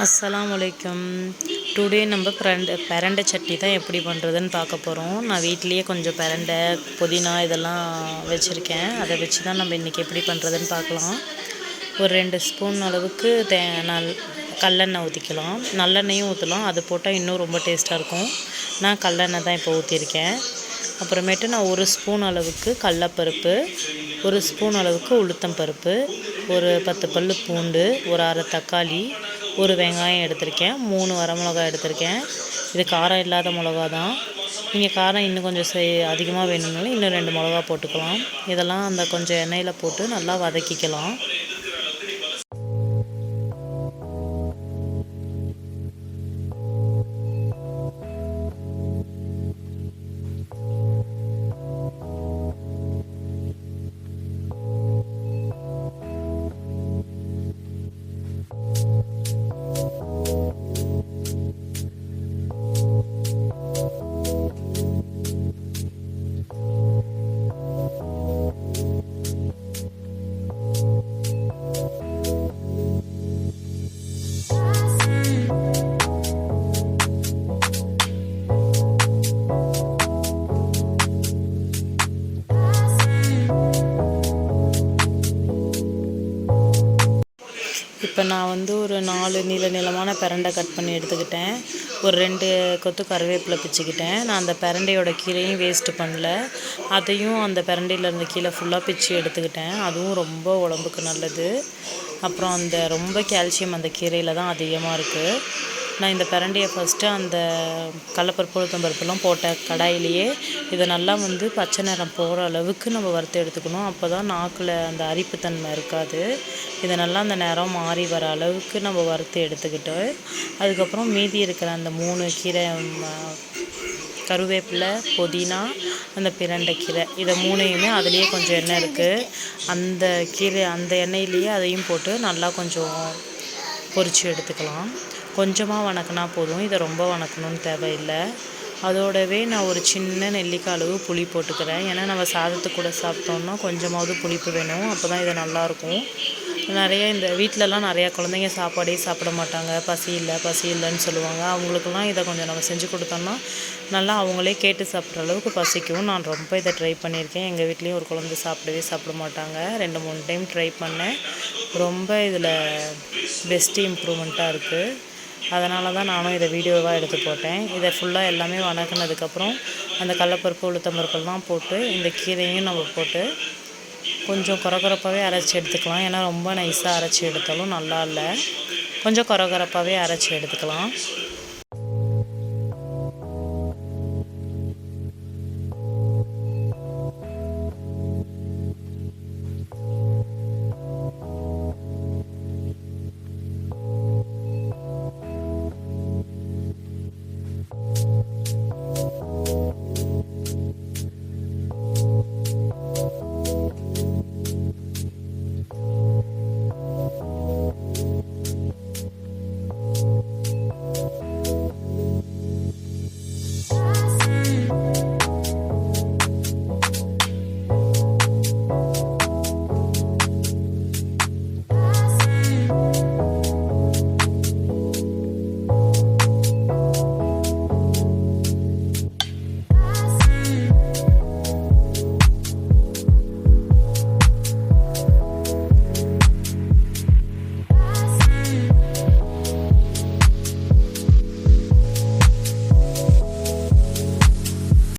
அஸ்ஸலாமு அலைக்கும். டுடே நம்ம பிரண்டை சட்னி தான் எப்படி பண்ணுறதுன்னு பார்க்க போகிறோம். நான் வீட்லேயே கொஞ்சம் பிரண்டை, புதினா இதெல்லாம் வச்சுருக்கேன். அதை வச்சு தான் நம்ம இன்றைக்கி எப்படி பண்ணுறதுன்னு பார்க்கலாம். ஒரு 2 ஸ்பூன் அளவுக்கு கல்லெண்ணெய் ஊற்றிக்கலாம். நல்லெண்ணெயும் ஊற்றலாம். அது போட்டால் இன்னும் ரொம்ப டேஸ்ட்டாக இருக்கும். நான் கல்லெண்ணெய் தான் இப்போ ஊற்றிருக்கேன். அப்புறமேட்டு நான் 1 ஸ்பூன் அளவுக்கு கடலப்பருப்பு, 1 ஸ்பூன் அளவுக்கு உளுத்தம் பருப்பு, ஒரு 10 பல் பூண்டு, ஒரு அரை தக்காளி, ஒரு வெங்காயம் எடுத்திருக்கேன், 3 வரமிளகாய் எடுத்திருக்கேன். இது காரம் இல்லாத மிளகா தான். நீங்கள் காரம் இன்னும் கொஞ்சம் அதிகமாக வேணும்னாலும் இன்னும் 2 மிளகா போட்டுக்கலாம். இதெல்லாம் அந்த கொஞ்சம் எண்ணெயில் போட்டு நல்லா வதக்கிக்கலாம். இப்போ நான் ஒரு 4 நீளமான பிரண்டை கட் பண்ணி எடுத்துக்கிட்டேன். ஒரு 2 கொத்து கருவேப்பிலை பிச்சுக்கிட்டேன். நான் அந்த பிரண்டையோட கீரையும் வேஸ்ட்டு பண்ணல. அதையும் அந்த பிரண்டையில் இருந்த கீரை ஃபுல்லாக பிச்சு எடுத்துக்கிட்டேன். அதுவும் ரொம்ப உடம்புக்கு நல்லது. அப்புறம் ரொம்ப கால்சியம் அந்த கீரையில் தான் அதிகமாக இருக்குது. நான் இந்த பிரண்டையை ஃபஸ்ட்டு அந்த கடலப்பருப்பு, உளுத்தம் பருப்புலாம் போட்ட கடாயிலேயே இதை நல்லா பச்சை நிறம் போகிற அளவுக்கு நம்ம வறுத்து எடுத்துக்கணும். அப்போ தான் நாக்கில் அந்த அரிப்புத்தன்மை இருக்காது. இதை நல்லா அந்த நிறம் மாறி வர அளவுக்கு நம்ம வறுத்து எடுத்துக்கிட்டு, அதுக்கப்புறம் மீதி இருக்கிற அந்த 3 கீரை, கருவேப்பிலை, புதினா, அந்த பிரண்டை கீரை, இதை 3யுமே அதுலேயே கொஞ்சம் எண்ணெய் இருக்குது, அந்த கீரை அந்த எண்ணெயிலேயே அதையும் போட்டு நல்லா கொஞ்சம் பொரித்து எடுத்துக்கலாம். கொஞ்சமாக வணக்கினா போதும், இதை ரொம்ப வணக்கணும்னு தேவையில்லை. அதோடவே நான் ஒரு சின்ன நெல்லிக்காய் அளவு புளி போட்டுக்கிறேன். ஏன்னா நம்ம சாதத்து கூட சாப்பிட்டோம்னா கொஞ்சமாவது புளிப்பு வேணும், அப்போ தான் இது நல்லாயிருக்கும். நிறைய இந்த வீட்டிலலாம் நிறையா குழந்தைங்க சாப்பாடே சாப்பிட மாட்டாங்க, பசி இல்லைன்னு சொல்லுவாங்க. அவங்களுக்கெல்லாம் இதை கொஞ்சம் நம்ம செஞ்சு கொடுத்தோம்னா நல்லா அவங்களே கேட்டு சாப்பிட்ற அளவுக்கு பசிக்கும். நான் ரொம்ப இதை ட்ரை பண்ணியிருக்கேன். எங்கள் வீட்லேயும் ஒரு குழந்தை சாப்பிட மாட்டாங்க. 2-3 டைம் ட்ரை பண்ணேன். ரொம்ப இதில் பெஸ்ட்டு இம்ப்ரூவ்மெண்ட்டாக இருக்குது. அதனால தான் நானும் இதை வீடியோவாக எடுத்து போட்டேன். இதை ஃபுல்லாக எல்லாமே வணக்கினதுக்கப்புறம் அந்த கடலப்பருப்பு, உளுத்தம் பருப்பெல்லாம் போட்டு இந்த கீரையும் நம்ம போட்டு கொஞ்சம் கொரகொரப்பாகவே அரைச்சி எடுத்துக்கலாம். ஏன்னா ரொம்ப நைஸாக அரைச்சி எடுத்தாலும் நல்லா இல்லை. கொஞ்சம் கொரகொரப்பாகவே அரைச்சி எடுத்துக்கலாம்.